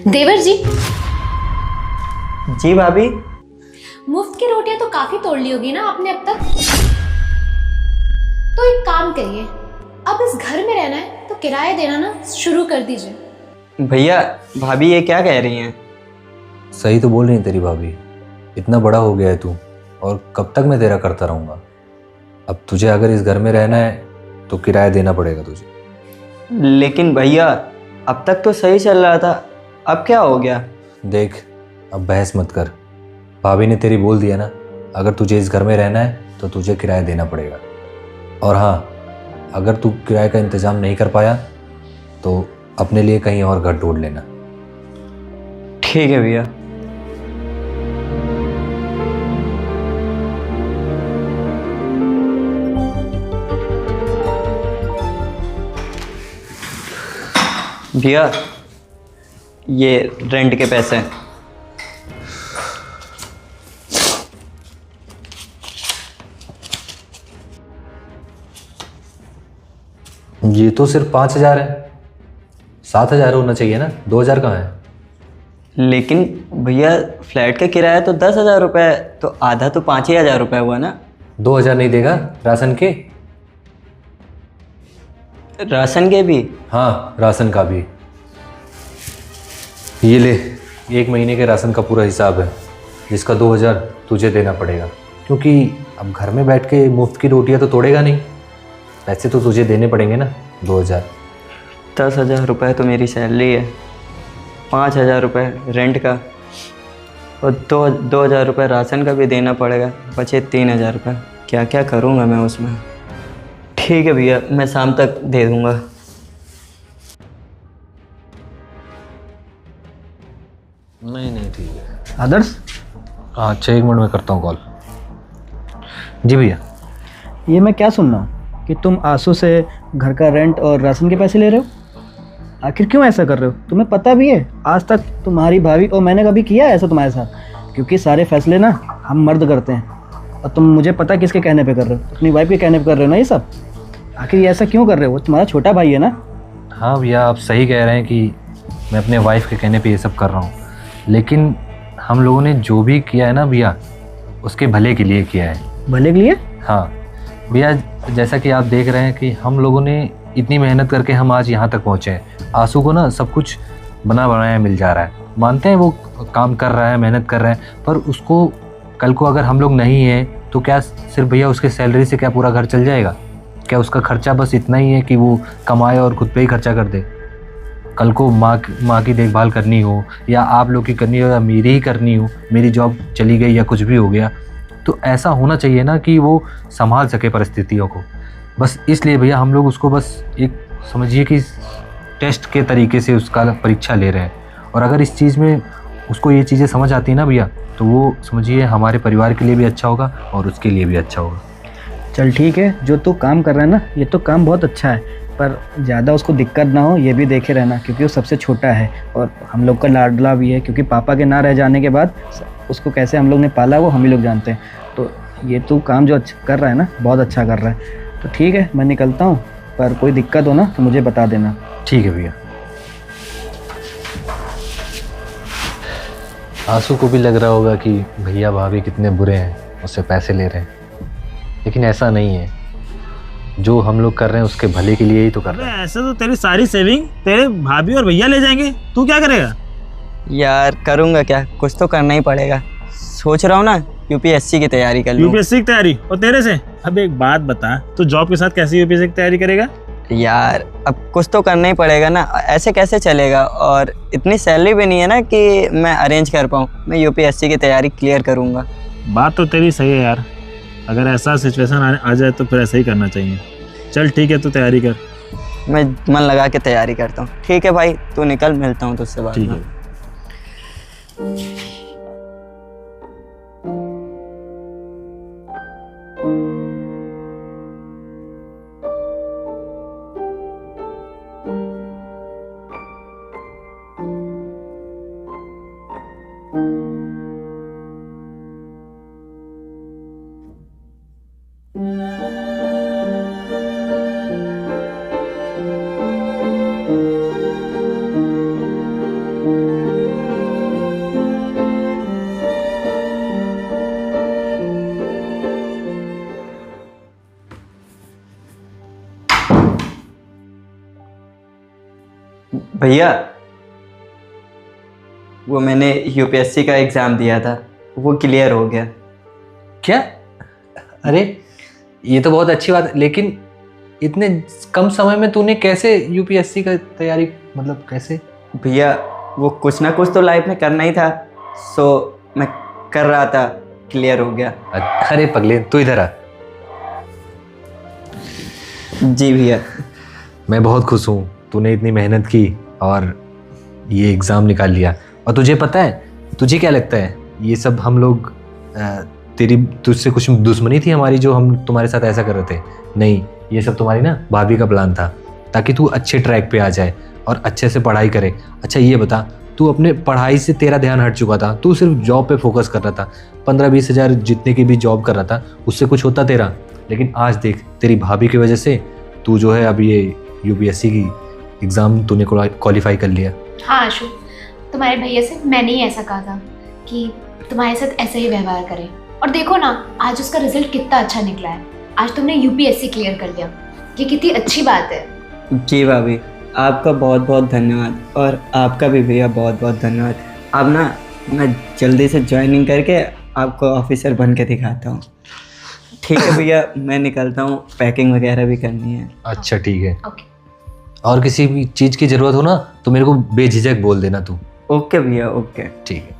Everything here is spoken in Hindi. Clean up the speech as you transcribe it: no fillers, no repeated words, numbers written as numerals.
देवर जी। जी भाभी। मुफ्त की रोटियां तो काफी तोड़ ली होगी ना आपने अब तक। तो एक काम करिए, अब इस घर में रहना है तो किराया देना ना शुरू कर दीजिए। भैया भाभी ये क्या कह रही हैं? सही तो बोल रही है तेरी भाभी। इतना बड़ा हो गया है तू, और कब तक मैं तेरा करता रहूँगा। अब तुझे अगर इस घर में रहना है तो किराया देना पड़ेगा तुझे। लेकिन भैया अब तक तो सही चल रहा था, अब क्या हो गया? देख, अब बहस मत कर। भाभी ने तेरी बोल दिया ना, अगर तुझे इस घर में रहना है तो तुझे किराया देना पड़ेगा। और हाँ, अगर तू किराए का इंतज़ाम नहीं कर पाया तो अपने लिए कहीं और घर ढूंढ लेना। ठीक है भैया। भैया ये रेंट के पैसे हैं। ये तो सिर्फ 5,000 है। 7,000 होना चाहिए ना, 2,000 कहाँ है? लेकिन भैया फ्लैट का किराया तो 10,000 रुपये है, तो आधा तो 5,000 रुपये हुआ ना। 2,000 नहीं देगा राशन के? राशन के भी? हाँ, राशन का भी। ये ले, 1 महीने के राशन का पूरा हिसाब है, जिसका 2,000 तुझे देना पड़ेगा। क्योंकि अब घर में बैठ के मुफ्त की रोटियां तो तोड़ेगा नहीं, पैसे तो तुझे देने पड़ेंगे ना, 2,000। 10,000 रुपये तो मेरी सैलरी है, 5,000 रुपये रेंट का, और 2,000 रुपये राशन का भी देना पड़ेगा, बचे 3,000 रुपये। क्या क्या करूँगा मैं उसमें। ठीक है भैया, मैं शाम तक दे दूँगा। नहीं ठीक है। आदर्श, हाँ अच्छा, 1 मिनट में करता हूँ कॉल। जी भैया। ये मैं क्या सुन रहा हूँ कि तुम आंसू से घर का रेंट और राशन के पैसे ले रहे हो? आखिर क्यों ऐसा कर रहे हो? तुम्हें पता भी है आज तक तुम्हारी भाभी और मैंने कभी किया है ऐसा तुम्हारे साथ? क्योंकि सारे फैसले ना हम मर्द करते हैं, और तुम मुझे पता किसके कहने पे कर रहे हो? अपनी वाइफ के कहने पे कर रहे हो ना ये सब। आखिर ये ऐसा क्यों कर रहे हो? वो तुम्हारा छोटा भाई है ना। हाँ भैया, आप सही कह रहे हैं कि मैं अपने वाइफ के कहने पे ये सब कर रहा हूँ, लेकिन हम लोगों ने जो भी किया है ना भैया, उसके भले के लिए किया है। भले के लिए? हाँ भैया, जैसा कि आप देख रहे हैं कि हम लोगों ने इतनी मेहनत करके हम आज यहाँ तक पहुँचे हैं। आंसू को ना सब कुछ बना बनाया मिल जा रहा है। मानते हैं वो काम कर रहा है, मेहनत कर रहा है, पर उसको कल को अगर हम लोग नहीं हैं तो क्या सिर्फ भैया उसके सैलरी से क्या पूरा घर चल जाएगा? क्या उसका खर्चा बस इतना ही है कि वो कमाए और खुद पे ही खर्चा कर दे? कल को माँ की देखभाल करनी हो, या आप लोग की करनी हो, या मेरी ही करनी हो, मेरी जॉब चली गई या कुछ भी हो गया, तो ऐसा होना चाहिए ना कि वो संभाल सके परिस्थितियों को। बस इसलिए भैया हम लोग उसको बस एक समझिए कि टेस्ट के तरीके से उसका परीक्षा ले रहे हैं। और अगर इस चीज़ में उसको ये चीज़ें समझ आती है ना भैया, तो वो समझिए हमारे परिवार के लिए भी अच्छा होगा और उसके लिए भी अच्छा होगा। चल ठीक है, जो तू काम कर रहा है ना ये तो काम बहुत अच्छा है, पर ज़्यादा उसको दिक्कत ना हो ये भी देखे रहना, क्योंकि वो सबसे छोटा है और हम लोग का लाडला भी है। क्योंकि पापा के ना रह जाने के बाद उसको कैसे हम लोग ने पाला वो हम ही लोग जानते हैं। तो ये तू काम जो कर रहा है ना बहुत अच्छा कर रहा है। तो ठीक है, मैं निकलता हूँ, पर कोई दिक्कत हो ना तो मुझे बता देना। ठीक है भैया। आंसू को भी लग रहा होगा कि भैया भाभी कितने बुरे हैं, उससे पैसे ले रहे हैं, लेकिन ऐसा नहीं है। जो हम लोग कर रहे हैं उसके भले के लिए ही तो कर रहे हैं। ऐसे तो तेरी सारी सेविंग तेरे भाभी और भैया ले जाएंगे, तू क्या करेगा? यार करूँगा क्या, कुछ तो करना ही पड़ेगा। सोच रहा हूँ ना यूपीएससी की तैयारी कर लूँ। यूपीएससी की तैयारी? और तेरे से अब एक बात बता, तू जॉब के साथ कैसे यूपीएससी की तैयारी करेगा? यार अब कुछ तो करना ही पड़ेगा ना, ऐसे कैसे चलेगा। और इतनी सैलरी भी नहीं है ना कि मैं अरेंज कर पाऊँ। मैं यूपीएससी की तैयारी क्लियर करूँगा। बात तो तेरी सही है यार, अगर ऐसा सिचुएशन आ जाए तो फिर ऐसा ही करना चाहिए। चल ठीक है, तू तैयारी कर। मैं मन लगा के तैयारी करता हूँ। ठीक है भाई, तू निकल, मिलता हूँ तुझसे बाद ठीक में। है। भैया वो मैंने यूपीएससी का एग्ज़ाम दिया था, वो क्लियर हो गया। क्या? अरे ये तो बहुत अच्छी बात है, लेकिन इतने कम समय में तूने कैसे यूपीएससी का तैयारी, मतलब कैसे? भैया वो कुछ ना कुछ तो लाइफ में करना ही था, सो मैं कर रहा था, क्लियर हो गया। अरे पगले, तू इधर आ। जी भैया। मैं बहुत खुश हूँ तूने इतनी मेहनत की और ये एग्ज़ाम निकाल लिया। और तुझे पता है, तुझे क्या लगता है ये सब हम लोग तुझसे कुछ दुश्मनी थी हमारी जो हम तुम्हारे साथ ऐसा कर रहे थे? नहीं, ये सब तुम्हारी ना भाभी का प्लान था, ताकि तू अच्छे ट्रैक पे आ जाए और अच्छे से पढ़ाई करे। अच्छा ये बता, तू अपने पढ़ाई से तेरा ध्यान हट चुका था, तू सिर्फ जॉब पे फोकस कर रहा था, 15-20 हज़ार जितने की भी जॉब कर रहा था उससे कुछ होता तेरा। लेकिन आज देख, तेरी भाभी की वजह से तू जो है अब ये यूपीएससी की एग्ज़ाम तूने क्वालिफाई कर लिया। हाँ आशु, तुम्हारे भैया से मैंने ही ऐसा कहा था कि तुम्हारे साथ ऐसा ही व्यवहार करें, और देखो ना आज उसका रिजल्ट कितना अच्छा निकला है। आज तुमने यूपीएससी क्लियर कर लिया, ये कितनी अच्छी बात है। जी भाभी, आपका बहुत बहुत धन्यवाद, और आपका भी भैया बहुत बहुत धन्यवाद। अब ना मैं जल्दी से ज्वाइनिंग करके आपको ऑफिसर बन के दिखाता हूँ। ठीक है भैया, मैं निकलता हूँ, पैकिंग वगैरह भी करनी है। अच्छा ठीक है। ओके। और किसी भी चीज़ की ज़रूरत हो ना तो मेरे को बेझिझक बोल देना तू। ओके भैया, ओके। ठीक है।